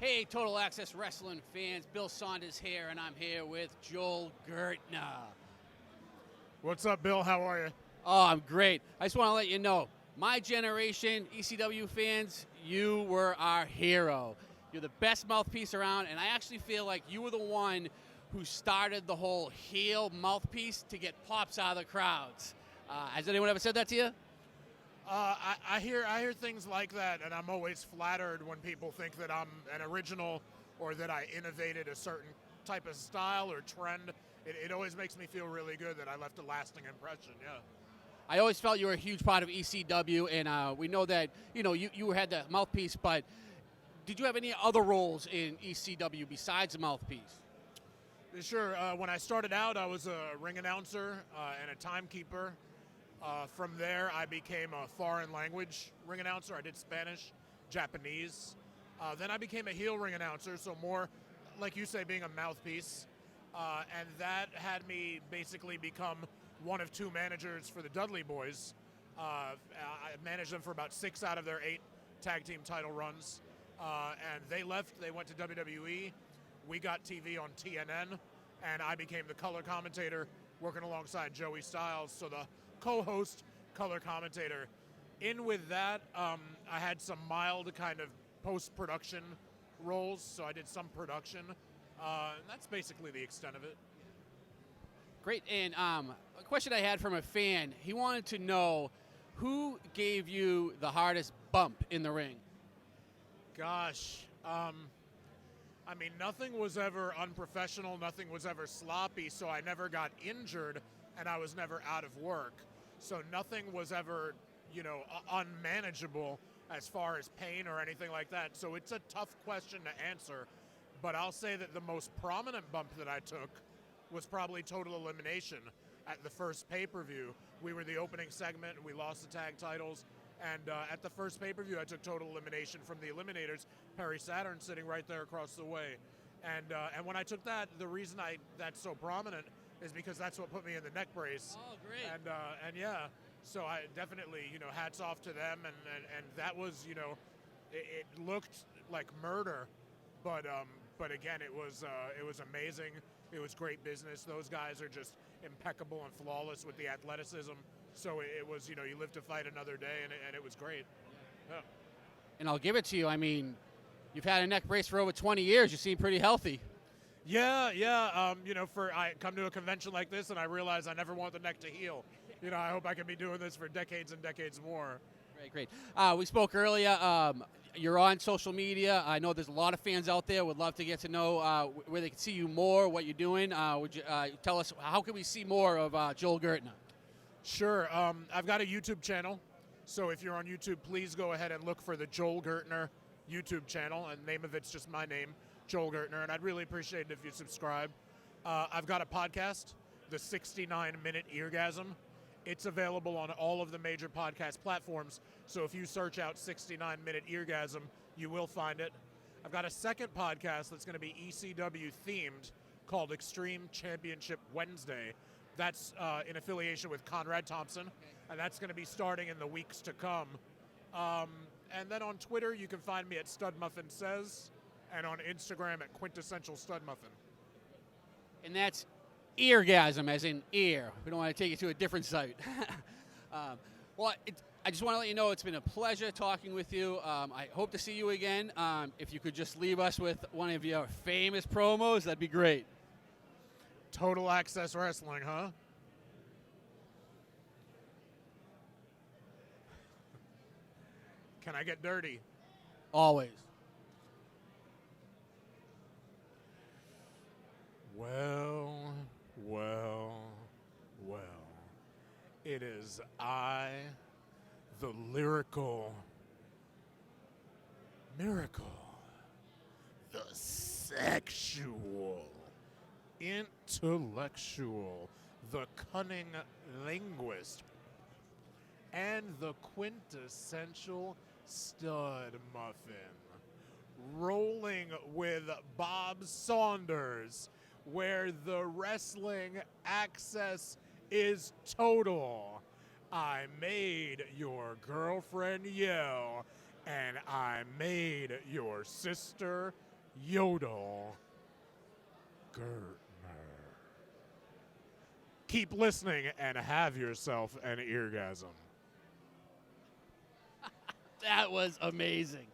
Hey, Total Access Wrestling fans, Bill Saunders here, and I'm here with Joel Gertner. What's up, Bill? How are you? Oh, I'm great. I just want to let you know, my generation, ECW fans, you were our hero. You're the best mouthpiece around, and I actually feel like you were the one who started the whole heel mouthpiece to get pops out of the crowds. Has anyone ever said that to you? I hear things like that, and I'm always flattered when people think that I'm an original or that I innovated a certain type of style or trend. It always makes me feel really good that I left a lasting impression. Yeah. I always felt you were a huge part of ECW, and we know that you had the mouthpiece. But did you have any other roles in ECW besides the mouthpiece? Sure. When I started out, I was a ring announcer and a timekeeper. From there, I became a foreign language ring announcer. I did Spanish, Japanese. Then I became a heel ring announcer, so more, like you say, being a mouthpiece. And that had me basically become one of two managers for the Dudley Boys. I managed them for about 6 out of their 8 tag team title runs. And they left. They went to WWE. We got TV on TNN, and I became the color commentator, working alongside Joey Styles. So the co-host, color commentator. In with that, I had some mild kind of post-production roles, so I did some production. And that's basically the extent of it. Great. And a question I had from a fan, he wanted to know who gave you the hardest bump in the ring? Gosh, I mean, nothing was ever unprofessional, nothing was ever sloppy, so I never got injured, and I was never out of work. So nothing was ever, unmanageable as far as pain or anything like that. So it's a tough question to answer, but I'll say that the most prominent bump that I took was probably Total Elimination at the first pay-per-view. We were the opening segment, and we lost the tag titles. And at the first pay-per-view, I took Total Elimination from the Eliminators, Perry Saturn sitting right there across the way. And when I took that, the reason that's so prominent is because that's what put me in the neck brace. Oh, great. And yeah, so I definitely, hats off to them. And that was, it looked like murder, but again, it was amazing. It was great business. Those guys are just impeccable and flawless with the athleticism. So it was, you live to fight another day, and it was great. Yeah. And I'll give it to you. I mean, you've had a neck brace for over 20 years. You seem pretty healthy. Yeah. I come to a convention like this, and I realize I never want the neck to heal. I hope I can be doing this for decades and decades more. Great. We spoke earlier. You're on social media. I know there's a lot of fans out there would love to get to know where they can see you more, what you're doing. Would you tell us, how can we see more of Joel Gertner? Sure. I've got a YouTube channel. So if you're on YouTube, please go ahead and look for the Joel Gertner YouTube channel. And the name of it's just my name, Joel Gertner. And I'd really appreciate it if you subscribe. I've got a podcast, the 69-Minute Eargasm. It's available on all of the major podcast platforms. So if you search out 69-Minute Eargasm, you will find it. I've got a second podcast that's going to be ECW themed called Extreme Championship Wednesday. That's in affiliation with Conrad Thompson, and that's going to be starting in the weeks to come. And then on Twitter, you can find me at Studmuffin Says, and on Instagram at Quintessential Studmuffin. And that's eargasm, as in ear. We don't want to take you to a different site. I just want to let you know it's been a pleasure talking with you. I hope to see you again. If you could just leave us with one of your famous promos, that'd be great. Total Access Wrestling, huh? Can I get dirty? Always. Well. It is I, the lyrical miracle, the sexual, intellectual, the cunning linguist, and the quintessential stud muffin, rolling with Bob Saunders, where the wrestling access is total. I made your girlfriend yell, and I made your sister Yodel Gertner. Keep listening and have yourself an eargasm. That was amazing.